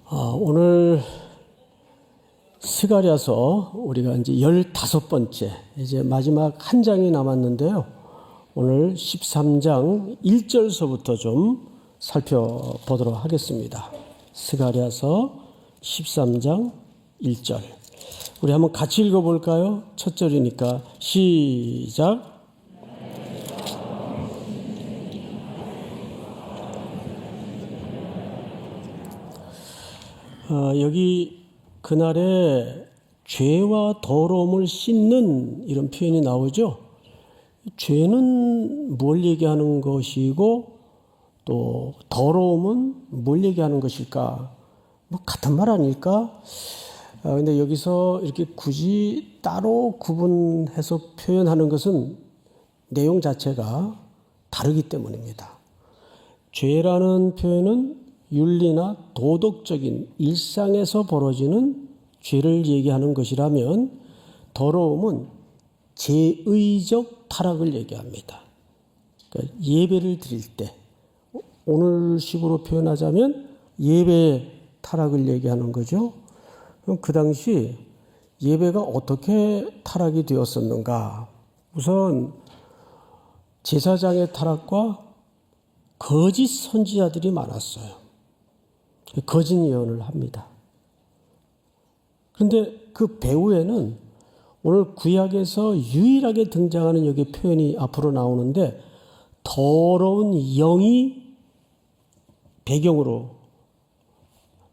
오늘 스가랴서 우리가 이제 15번째, 이제 마지막 한 장이 남았는데요. 오늘 13장 1절서부터 좀 살펴보도록 하겠습니다. 스가랴서 13장 1절. 우리 한번 같이 읽어볼까요? 첫 절이니까 시작. 여기 그날에 죄와 더러움을 씻는 이런 표현이 나오죠. 죄는 뭘 얘기하는 것이고 또 더러움은 뭘 얘기하는 것일까? 뭐 같은 말 아닐까? 근데 여기서 이렇게 굳이 따로 구분해서 표현하는 것은 내용 자체가 다르기 때문입니다. 죄라는 표현은 윤리나 도덕적인 일상에서 벌어지는 죄를 얘기하는 것이라면 더러움은 제의적 타락을 얘기합니다. 그러니까 예배를 드릴 때 오늘식으로 표현하자면 예배의 타락을 얘기하는 거죠. 그럼 그 당시 예배가 어떻게 타락이 되었었는가? 우선 제사장의 타락과 거짓 선지자들이 많았어요. 거짓 예언을 합니다. 그런데 그 배후에는 오늘 구약에서 유일하게 등장하는 여기 표현이 앞으로 나오는데 더러운 영이 배경으로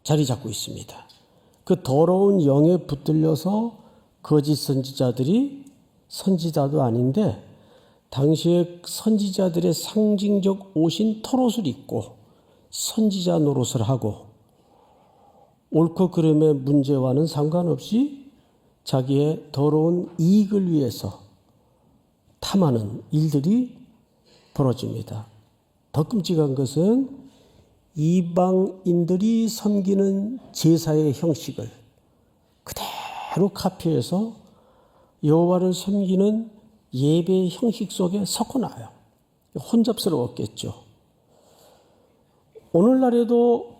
자리 잡고 있습니다. 그 더러운 영에 붙들려서 거짓 선지자들이 선지자도 아닌데 당시에 선지자들의 상징적 옷인 털옷을 입고 선지자 노릇을 하고 옳고 그름의 문제와는 상관없이 자기의 더러운 이익을 위해서 탐하는 일들이 벌어집니다. 더 끔찍한 것은 이방인들이 섬기는 제사의 형식을 그대로 카피해서 여호와를 섬기는 예배의 형식 속에 섞어놔요. 혼잡스러웠겠죠. 오늘날에도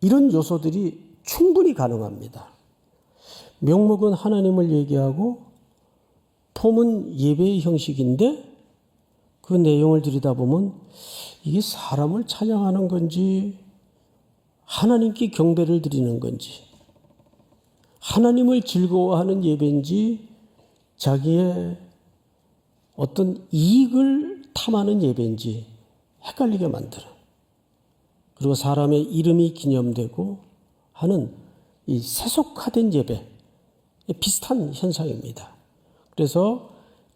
이런 요소들이 충분히 가능합니다. 명목은 하나님을 얘기하고 폼은 예배의 형식인데 그 내용을 들여다보면 이게 사람을 찬양하는 건지 하나님께 경배를 드리는 건지 하나님을 즐거워하는 예배인지 자기의 어떤 이익을 탐하는 예배인지 헷갈리게 만들어. 그리고 사람의 이름이 기념되고 하는 이 세속화된 예배, 비슷한 현상입니다. 그래서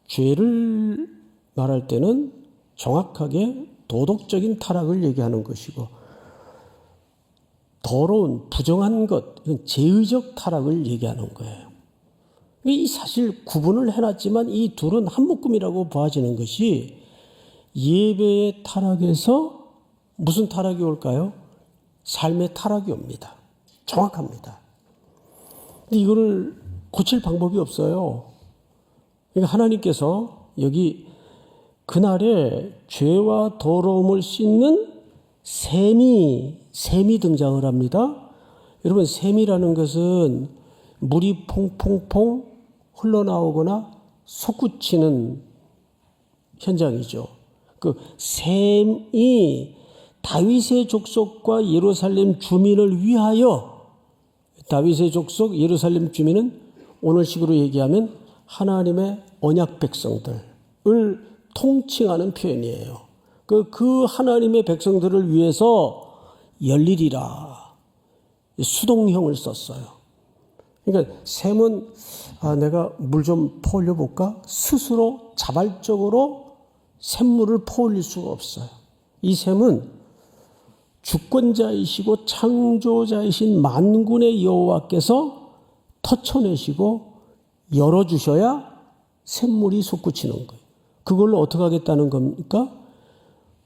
죄를 말할 때는 정확하게 도덕적인 타락을 얘기하는 것이고 더러운 부정한 것, 이건 제의적 타락을 얘기하는 거예요. 이 사실 구분을 해놨지만 이 둘은 한 묶음이라고 봐지는 것이 예배의 타락에서 무슨 타락이 올까요? 삶의 타락이 옵니다. 정확합니다. 근데 이거를 고칠 방법이 없어요. 그러니까 하나님께서 여기 그날에 죄와 더러움을 씻는 샘이 등장을 합니다. 여러분, 샘이라는 것은 물이 퐁퐁퐁 흘러나오거나 솟구치는 현장이죠. 그 샘이 다윗의 족속과 예루살렘 주민을 위하여, 다윗의 족속 예루살렘 주민은 오늘식으로 얘기하면 하나님의 언약 백성들을 통칭하는 표현이에요. 그 하나님의 백성들을 위해서 열리리라 수동형을 썼어요. 그러니까 샘은 내가 물 좀 퍼올려 볼까? 스스로 자발적으로 샘물을 퍼올릴 수가 없어요. 이 샘은 주권자이시고 창조자이신 만군의 여호와께서 터쳐내시고 열어주셔야 샘물이 솟구치는 거예요. 그걸로 어떻게 하겠다는 겁니까?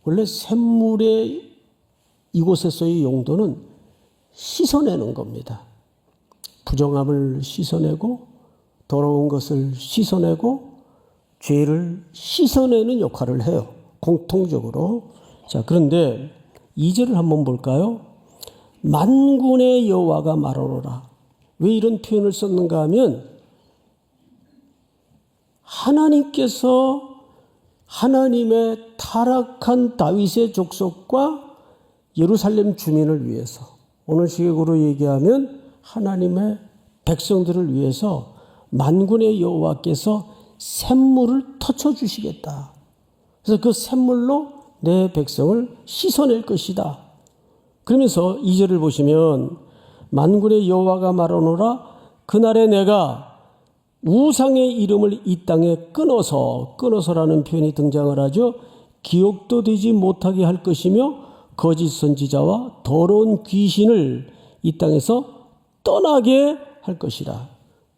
원래 샘물의 이곳에서의 용도는 씻어내는 겁니다. 부정함을 씻어내고 더러운 것을 씻어내고 죄를 씻어내는 역할을 해요. 공통적으로. 자, 그런데 2절을 한번 볼까요? 만군의 여호와가 말하노라. 왜 이런 표현을 썼는가 하면 하나님께서 하나님의 타락한 다윗의 족속과 예루살렘 주민을 위해서, 오늘 시각으로 얘기하면 하나님의 백성들을 위해서 만군의 여호와께서 샘물을 터쳐주시겠다. 그래서 그 샘물로 내 백성을 씻어낼 것이다. 그러면서 2절을 보시면 만군의 여호와가 말하노라. 그날에 내가 우상의 이름을 이 땅에 끊어서라는 표현이 등장을 하죠. 기억도 되지 못하게 할 것이며 거짓 선지자와 더러운 귀신을 이 땅에서 떠나게 할 것이라.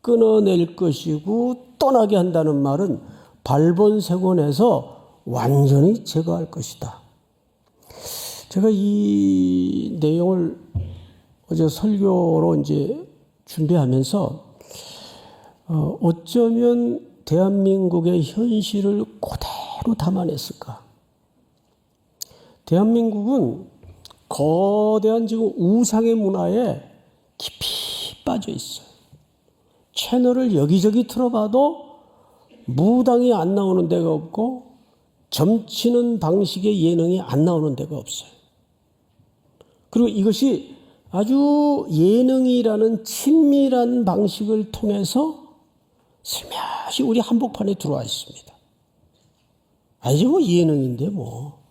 끊어낼 것이고 떠나게 한다는 말은 발본색원에서 완전히 제거할 것이다. 제가 이 내용을 어제 설교로 이제 준비하면서 어쩌면 대한민국의 현실을 그대로 담아냈을까? 대한민국은 거대한 지금 우상의 문화에 깊이 빠져 있어요. 채널을 여기저기 틀어봐도 무당이 안 나오는 데가 없고 점치는 방식의 예능이 안 나오는 데가 없어요. 그리고 이것이 아주 예능이라는 친밀한 방식을 통해서 슬며시 우리 한복판에 들어와 있습니다. 아니지 뭐 예능인데 뭐.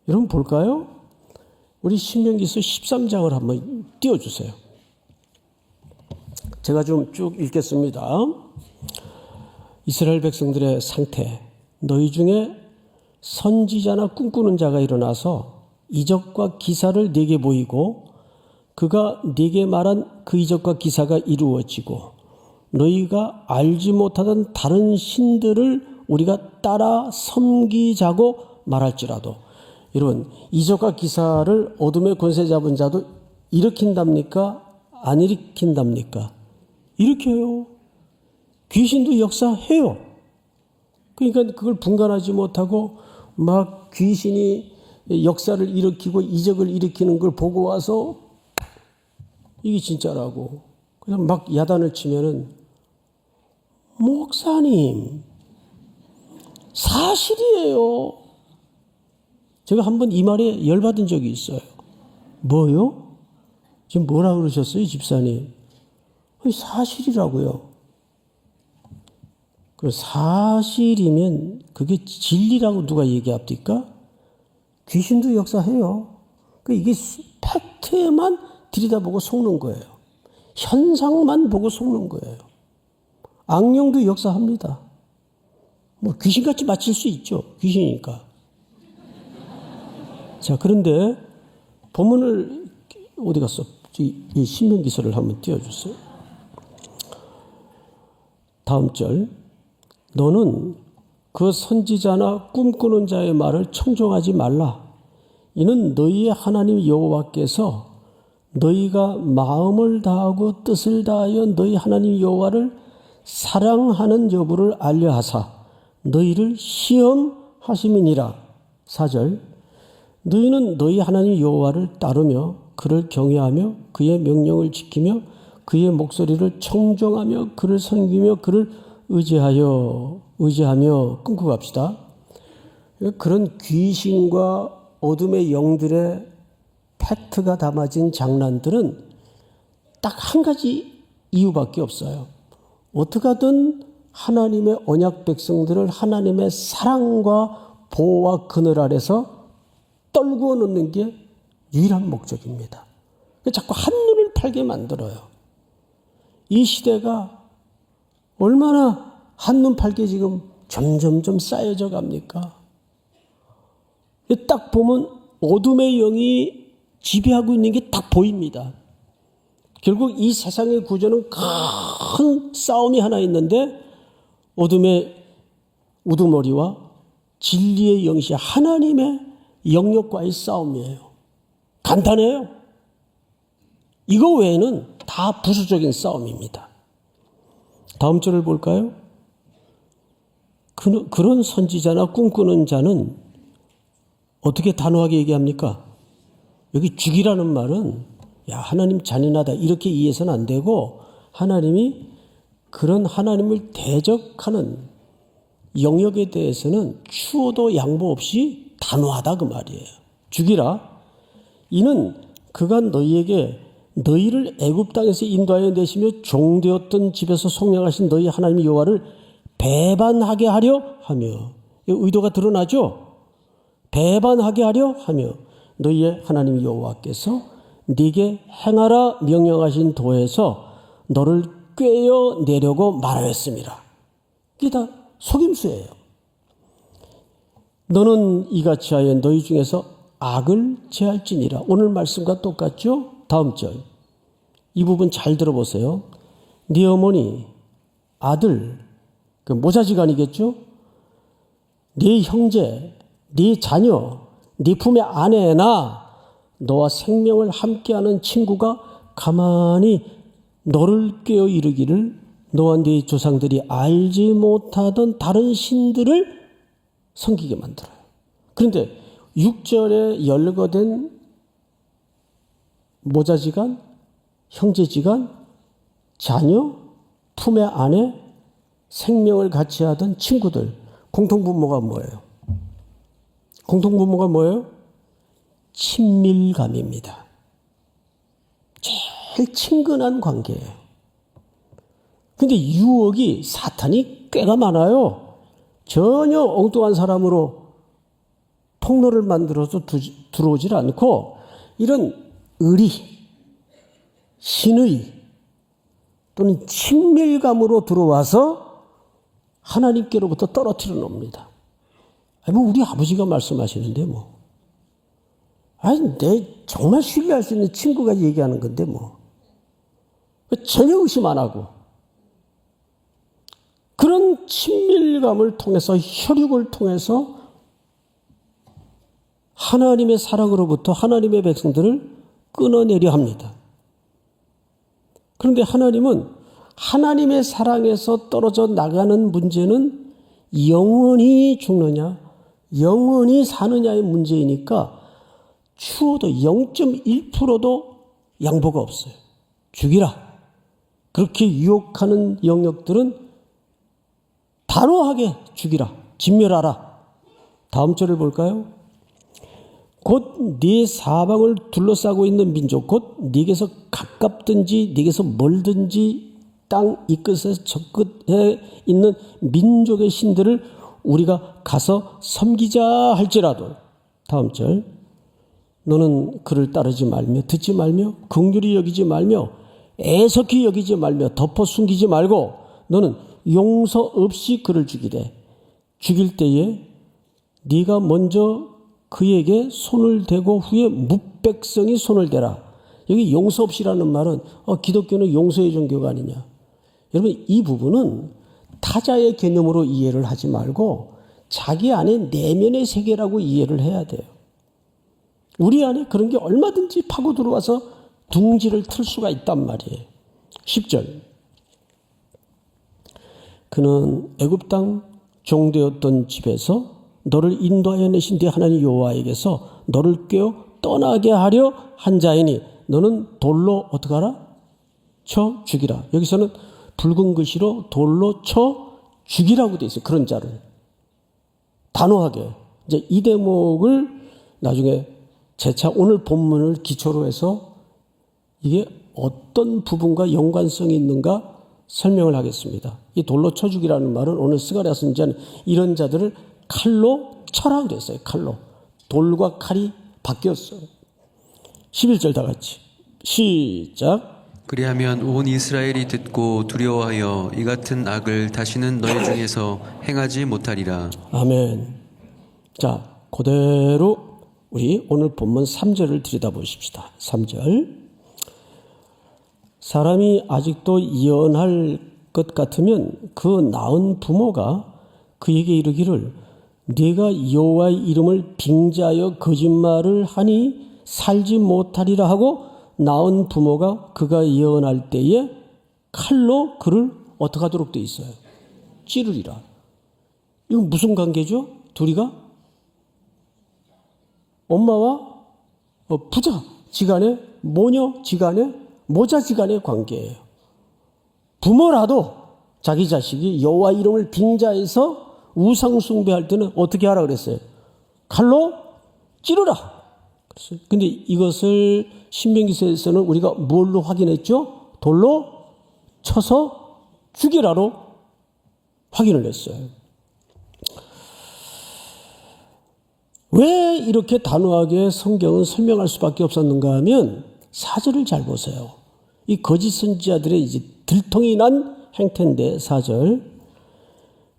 여러분 볼까요? 우리 신명기서 13장을 한번 띄워주세요. 제가 좀 쭉 읽겠습니다. 이스라엘 백성들의 상태. 너희 중에 선지자나 꿈꾸는 자가 일어나서 이적과 기사를 네게 보이고 그가 네게 말한 그 이적과 기사가 이루어지고 너희가 알지 못하던 다른 신들을 우리가 따라 섬기자고 말할지라도. 여러분, 이적과 기사를 어둠의 권세 잡은 자도 일으킨답니까? 안 일으킨답니까? 일으켜요. 귀신도 역사해요. 그러니까 그걸 분간하지 못하고 막 귀신이 역사를 일으키고 이적을 일으키는 걸 보고 와서 이게 진짜라고. 그냥 막 야단을 치면은 목사님 사실이에요. 제가 한번 이 말에 열받은 적이 있어요. 뭐요? 지금 뭐라 그러셨어요, 집사님? 사실이라고요. 그 사실이면 그게 진리라고 누가 얘기합니까? 귀신도 역사해요. 이게 팩트에만 들여다보고 속는 거예요. 현상만 보고 속는 거예요. 악령도 역사합니다. 뭐 귀신같이 맞힐 수 있죠. 귀신이니까. 자, 그런데 본문을 어디 갔어? 이 신명기서를 한번 띄워주세요. 다음 절. 너는 그 선지자나 꿈꾸는 자의 말을 청종하지 말라. 이는 너희의 하나님 여호와께서 너희가 마음을 다하고 뜻을 다하여 너희 하나님 여호와를 사랑하는 여부를 알려하사 너희를 시험하심이니라. 4절. 너희는 너희 하나님 여호와를 따르며 그를 경외하며 그의 명령을 지키며 그의 목소리를 청종하며 그를 섬기며 그를 의지하며 끊고 갑시다. 그런 귀신과 어둠의 영들의 팩트가 담아진 장난들은 딱 한 가지 이유밖에 없어요. 어떻게 하든 하나님의 언약 백성들을 하나님의 사랑과 보호와 그늘 아래서 떨구어 놓는 게 유일한 목적입니다. 자꾸 한눈을 팔게 만들어요. 이 시대가 얼마나 한눈 팔게 지금 점점점 쌓여져 갑니까? 딱 보면 어둠의 영이 지배하고 있는 게 딱 보입니다. 결국 이 세상의 구조는 큰 싸움이 하나 있는데 어둠의 우두머리와 진리의 영시 하나님의 영역과의 싸움이에요. 간단해요. 이거 외에는 다 부수적인 싸움입니다. 다음 절을 볼까요? 그런 선지자나 꿈꾸는 자는 어떻게 단호하게 얘기합니까? 여기 죽이라는 말은 야 하나님 잔인하다 이렇게 이해해서는 안 되고 하나님이 그런 하나님을 대적하는 영역에 대해서는 추호도 양보 없이 단호하다 그 말이에요. 죽이라. 이는 그가 너희에게 너희를 애굽 땅에서 인도하여 내시며 종되었던 집에서 속량하신 너희 하나님 여호와를 배반하게 하려 하며 의도가 드러나죠. 배반하게 하려 하며 너희의 하나님 여호와께서 네게 행하라 명령하신 도에서 너를 꿰어 내려고 말하였습니다. 이게 다 속임수예요. 너는 이같이 하여 너희 중에서 악을 제할지니라. 오늘 말씀과 똑같죠? 다음 절. 이 부분 잘 들어보세요. 네 어머니, 아들, 그 모자지간이겠죠? 네 형제, 네 자녀, 네 품의 아내나 너와 생명을 함께하는 친구가 가만히 너를 꿰어 이르기를 너와 네 조상들이 알지 못하던 다른 신들을 섬기게 만들어요. 그런데 6절에 열거된 모자지간, 형제지간, 자녀, 품의 아내, 생명을 같이 하던 친구들, 공통분모가 뭐예요? 공통분모가 뭐예요? 친밀감입니다. 제일 친근한 관계예요. 근데 유혹이 사탄이 꽤나 많아요. 전혀 엉뚱한 사람으로 통로를 만들어서 들어오질 않고 이런 의리, 신의 또는 친밀감으로 들어와서 하나님께로부터 떨어뜨려 놓습니다. 뭐 우리 아버지가 말씀하시는데 뭐. 내 정말 신뢰할 수 있는 친구가 얘기하는 건데 뭐. 전혀 의심 안 하고. 그런 친밀감을 통해서 혈육을 통해서 하나님의 사랑으로부터 하나님의 백성들을 끊어내려 합니다. 그런데 하나님은 하나님의 사랑에서 떨어져 나가는 문제는 영원히 죽느냐, 영원히 사느냐의 문제이니까 추호도 0.1%도 양보가 없어요. 죽이라. 그렇게 유혹하는 영역들은 단호하게 죽이라. 진멸하라. 다음 절을 볼까요? 곧 네 사방을 둘러싸고 있는 민족, 곧 네게서 가깝든지 네게서 멀든지 땅 이 끝에서 저 끝에 있는 민족의 신들을 우리가 가서 섬기자 할지라도. 다음 절. 너는 그를 따르지 말며 듣지 말며 긍휼히 여기지 말며 애석히 여기지 말며 덮어 숨기지 말고 너는 용서 없이 그를 죽이되 죽일 때에 네가 먼저 그에게 손을 대고 후에 뭇백성이 손을 대라. 여기 용서 없이라는 말은 기독교는 용서의 종교가 아니냐. 여러분 이 부분은 타자의 개념으로 이해를 하지 말고 자기 안에 내면의 세계라고 이해를 해야 돼요. 우리 안에 그런 게 얼마든지 파고 들어와서 둥지를 틀 수가 있단 말이에요. 10절. 그는 애굽 땅 종되었던 집에서 너를 인도하여 내신 네 하나님 여호와에게서 너를 꿰어 떠나게 하려 한 자이니 너는 돌로 어떻게 하라? 쳐 죽이라. 여기서는 붉은 글씨로 돌로 쳐 죽이라고 돼 있어요. 그런 자를. 단호하게. 이제 이 대목을 나중에 재차 오늘 본문을 기초로 해서 이게 어떤 부분과 연관성이 있는가 설명을 하겠습니다. 이 돌로 쳐 죽이라는 말은 오늘 스가랴 선지자는 이런 자들을 칼로 쳐라 그랬어요. 칼로. 돌과 칼이 바뀌었어요. 11절 다 같이. 시작. 그리하면 온 이스라엘이 듣고 두려워하여 이 같은 악을 다시는 너희 중에서 행하지 못하리라. 아멘. 자, 그대로 우리 오늘 본문 3절을 들여다보십시다. 3절. 사람이 아직도 예언할 것 같으면 그 낳은 부모가 그에게 이르기를 네가 여호와의 이름을 빙자하여 거짓말을 하니 살지 못하리라 하고 낳은 부모가 그가 예언할 때에 칼로 그를 어떻게 하도록 되어 있어요? 찌르리라. 이건 무슨 관계죠? 둘이가? 엄마와 부자 지간의, 모녀 지간의, 모자 지간의 관계예요. 부모라도 자기 자식이 여호와 이름을 빙자해서 우상 숭배할 때는 어떻게 하라 그랬어요? 칼로 찌르라. 근데 이것을 신명기서에서는 우리가 뭘로 확인했죠? 돌로 쳐서 죽이라로 확인을 했어요. 왜 이렇게 단호하게 성경은 설명할 수밖에 없었는가 하면 4절을 잘 보세요. 이 거짓 선지자들의 이제 들통이 난 행태인데 4절.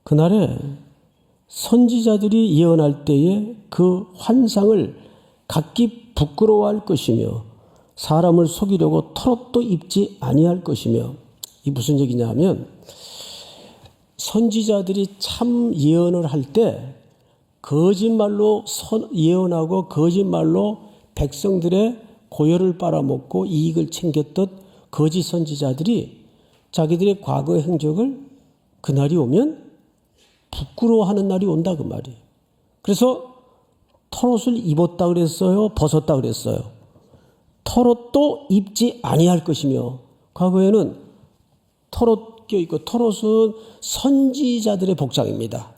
그날에 선지자들이 예언할 때에 그 환상을 각기 부끄러워할 것이며 사람을 속이려고 털옷도 입지 아니할 것이며, 이 무슨 얘기냐 하면 선지자들이 참 예언을 할 때 거짓말로 예언하고 거짓말로 백성들의 고열을 빨아먹고 이익을 챙겼던 거짓 선지자들이 자기들의 과거의 행적을 그날이 오면 부끄러워하는 날이 온다 그 말이에요. 그래서 털옷을 입었다 그랬어요? 벗었다 그랬어요? 털옷도 입지 아니할 것이며, 과거에는 털옷 껴있고, 털옷은 선지자들의 복장입니다.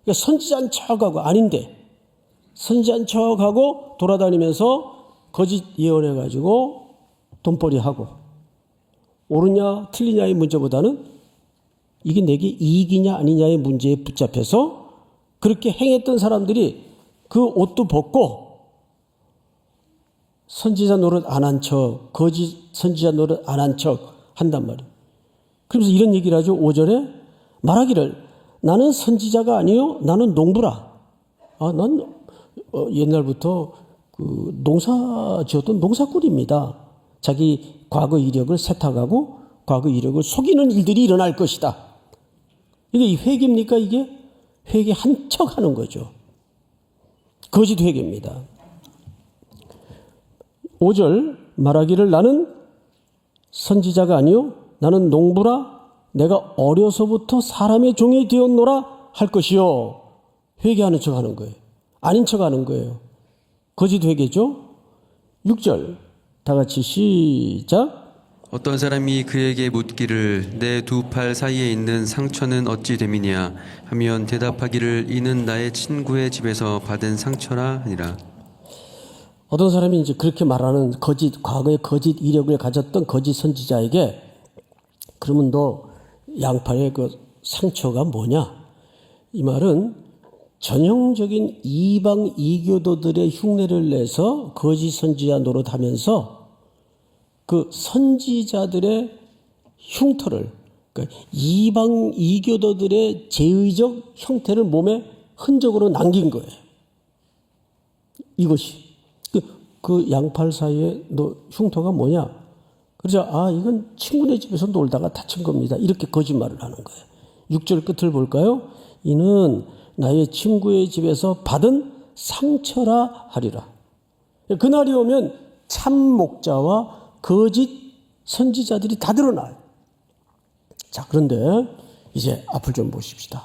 그러니까 선지자인 척하고, 아닌데 선지자인 척하고 돌아다니면서 거짓 예언해가지고 돈벌이하고, 옳으냐 틀리냐의 문제보다는 이게 내게 이익이냐 아니냐의 문제에 붙잡혀서 그렇게 행했던 사람들이 그 옷도 벗고 선지자 노릇 안 한 척, 거짓 선지자 노릇 안 한 척 한단 말이에요. 그러면서 이런 얘기를 하죠. 5절에 말하기를 나는 선지자가 아니요 나는 농부라. 난 옛날부터 그 농사 지었던 농사꾼입니다. 자기 과거 이력을 세탁하고 과거 이력을 속이는 일들이 일어날 것이다. 이게 회개입니까? 이게 회개 한 척 하는 거죠. 거짓 회개입니다. 5절 말하기를 나는 선지자가 아니요 나는 농부라. 내가 어려서부터 사람의 종이 되었노라 할 것이요. 회개하는 척 하는 거예요. 아닌 척 하는 거예요. 거짓 회개죠. 6절 다 같이 시작. 어떤 사람이 그에게 묻기를 내 두 팔 사이에 있는 상처는 어찌 됨이냐 하면 대답하기를 이는 나의 친구의 집에서 받은 상처라 하니라. 어떤 사람이 이제 그렇게 말하는 과거의 거짓 이력을 가졌던 거짓 선지자에게 그러면 너 양팔의 그 상처가 뭐냐? 이 말은 전형적인 이방 이교도들의 흉내를 내서 거짓 선지자 노릇하면서 그 선지자들의 흉터를, 그러니까 이방 이교도들의 제의적 형태를 몸에 흔적으로 남긴 거예요. 이것이 그 양팔 사이에 너 흉터가 뭐냐? 그래서 이건 친구네 집에서 놀다가 다친 겁니다. 이렇게 거짓말을 하는 거예요. 6절 끝을 볼까요? 이는 나의 친구의 집에서 받은 상처라 하리라. 그날이 오면 참 목자와 거짓 선지자들이 다 드러나요. 자, 그런데 이제 앞을 좀 보십시다.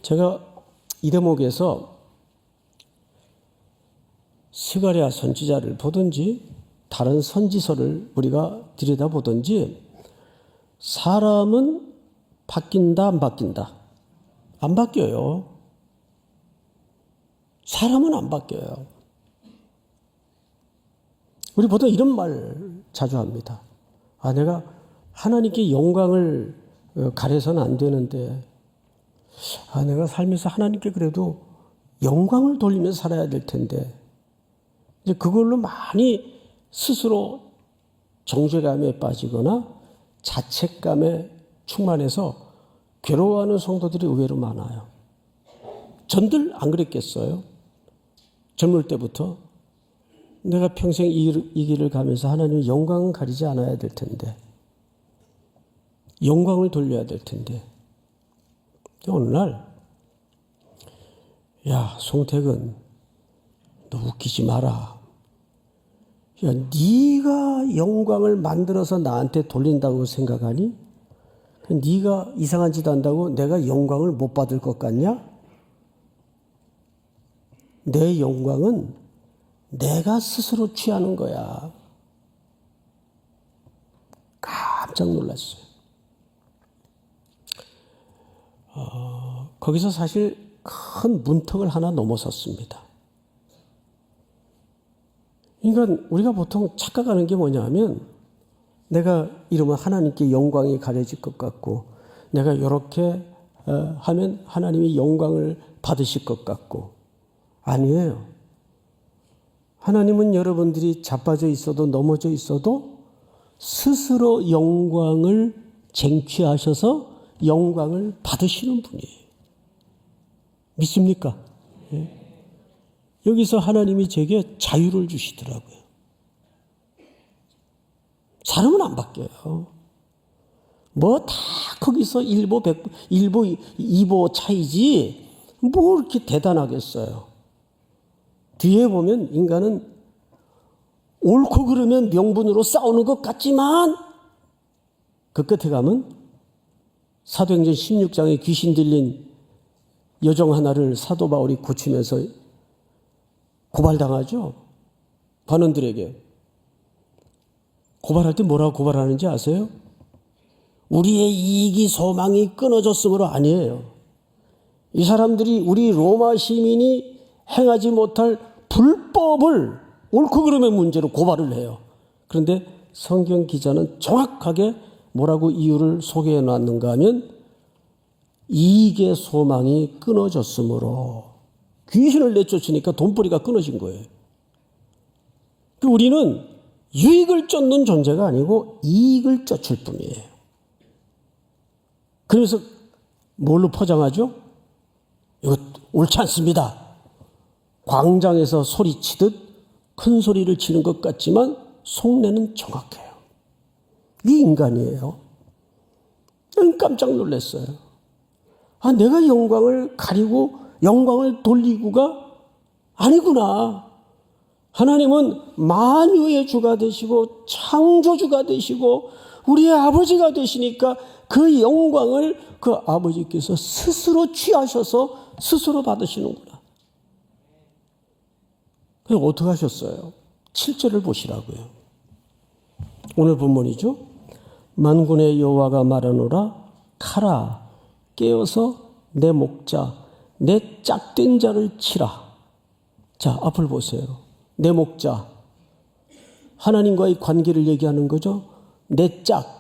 제가 이 대목에서 스가랴 선지자를 보든지 다른 선지서를 우리가 들여다보든지 사람은 바뀐다 안 바뀐다? 안 바뀌어요. 사람은 안 바뀌어요. 우리 보통 이런 말 자주 합니다. 내가 하나님께 영광을 가려서는 안 되는데 내가 살면서 하나님께 그래도 영광을 돌리면서 살아야 될 텐데 이제 그걸로 많이 스스로 정죄감에 빠지거나 자책감에 충만해서 괴로워하는 성도들이 의외로 많아요. 전들 안 그랬겠어요? 젊을 때부터 내가 평생 이 길을 가면서 하나님 영광을 가리지 않아야 될 텐데 영광을 돌려야 될 텐데 어느 날 야 송택은 너 웃기지 마라. 야, 네가 영광을 만들어서 나한테 돌린다고 생각하니? 네가 이상한 짓 한다고 내가 영광을 못 받을 것 같냐? 내 영광은 내가 스스로 취하는 거야. 깜짝 놀랐어요. 거기서 사실 큰 문턱을 하나 넘어섰습니다. 그러니까 우리가 보통 착각하는 게 뭐냐 하면 내가 이러면 하나님께 영광이 가려질 것 같고 내가 이렇게 하면 하나님이 영광을 받으실 것 같고 아니에요. 하나님은 여러분들이 자빠져 있어도 넘어져 있어도 스스로 영광을 쟁취하셔서 영광을 받으시는 분이에요. 믿습니까? 예. 여기서 하나님이 제게 자유를 주시더라고요. 사람은 안 바뀌어요. 뭐 다 거기서 1보, 100보, 1보, 2보 차이지 뭐 이렇게 대단하겠어요. 뒤에 보면 인간은 옳고 그르면 명분으로 싸우는 것 같지만 그 끝에 가면 사도행전 16장에 귀신 들린 여종 하나를 사도 바울이 고치면서 고발당하죠. 관원들에게. 고발할 때 뭐라고 고발하는지 아세요? 우리의 이익이 소망이 끊어졌으므로 아니에요. 이 사람들이 우리 로마 시민이 행하지 못할 불법을 옳고 그름의 문제로 고발을 해요. 그런데 성경 기자는 정확하게 뭐라고 이유를 소개해 놨는가 하면 이익의 소망이 끊어졌으므로 귀신을 내쫓으니까 돈벌이가 끊어진 거예요. 우리는 유익을 쫓는 존재가 아니고 이익을 쫓을 뿐이에요. 그래서 뭘로 포장하죠? 이거 옳지 않습니다. 광장에서 소리치듯 큰 소리를 치는 것 같지만 속내는 정확해요. 이 인간이에요. 깜짝 놀랐어요. 내가 영광을 가리고 영광을 돌리고가 아니구나. 하나님은 만유의 주가 되시고 창조주가 되시고 우리의 아버지가 되시니까 그 영광을 그 아버지께서 스스로 취하셔서 스스로 받으시는구나. 그럼 어떻게 하셨어요? 7절을 보시라고요. 오늘 본문이죠. 만군의 여호와가 말하노라 카라 깨어서 내 목자 내 짝된 자를 치라. 자, 앞을 보세요. 내 목자 하나님과의 관계를 얘기하는 거죠. 내 짝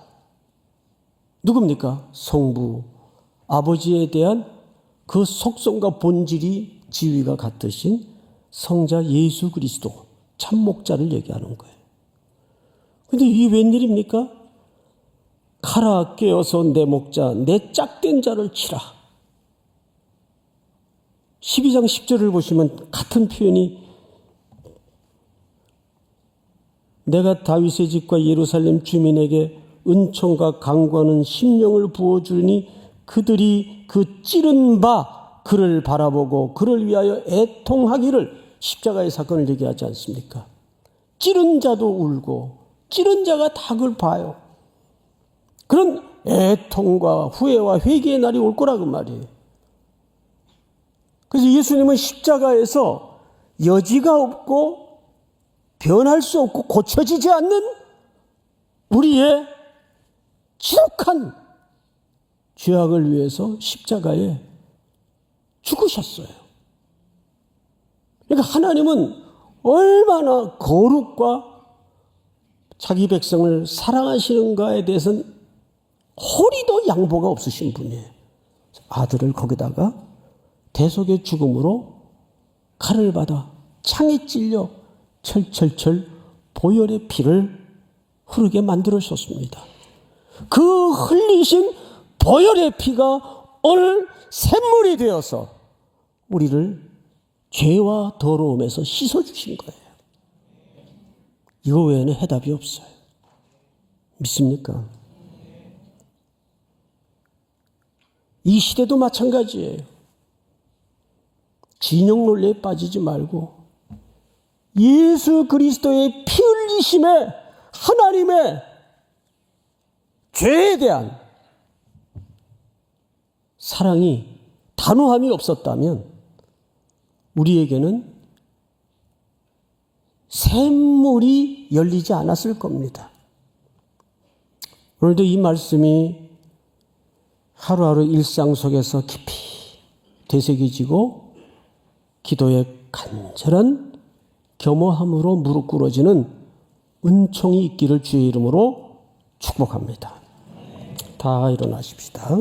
누굽니까? 성부 아버지에 대한 그 속성과 본질이 지위가 같으신 성자 예수 그리스도 참 목자를 얘기하는 거예요. 그런데 이게 웬일입니까? 카라 깨어서 내 목자 내 짝된 자를 치라. 12장 10절을 보시면 같은 표현이 내가 다윗의 집과 예루살렘 주민에게 은총과 강구하는 심령을 부어주니 그들이 그 찌른 바 그를 바라보고 그를 위하여 애통하기를 십자가의 사건을 얘기하지 않습니까? 찌른 자도 울고 찌른 자가 다 그걸 봐요. 그런 애통과 후회와 회개의 날이 올 거라고 말이에요. 그래서 예수님은 십자가에서 여지가 없고 변할 수 없고 고쳐지지 않는 우리의 지독한 죄악을 위해서 십자가에 죽으셨어요. 그러니까 하나님은 얼마나 거룩과 자기 백성을 사랑하시는가에 대해서는 허리도 양보가 없으신 분이에요. 아들을 거기다가 대속의 죽음으로 칼을 받아 창에 찔려 철철철 보혈의 피를 흐르게 만들으셨습니다. 그 흘리신 보혈의 피가 오늘 샘물이 되어서 우리를 죄와 더러움에서 씻어주신 거예요. 이거 외에는 해답이 없어요. 믿습니까? 이 시대도 마찬가지예요. 진영 논리에 빠지지 말고 예수 그리스도의 피 흘리심에 하나님의 죄에 대한 사랑이 단호함이 없었다면 우리에게는 샘물이 열리지 않았을 겁니다. 오늘도 이 말씀이 하루하루 일상 속에서 깊이 되새겨지고 기도의 간절한 겸허함으로 무릎 꿇어지는 은총이 있기를 주의 이름으로 축복합니다. 다 일어나십시다.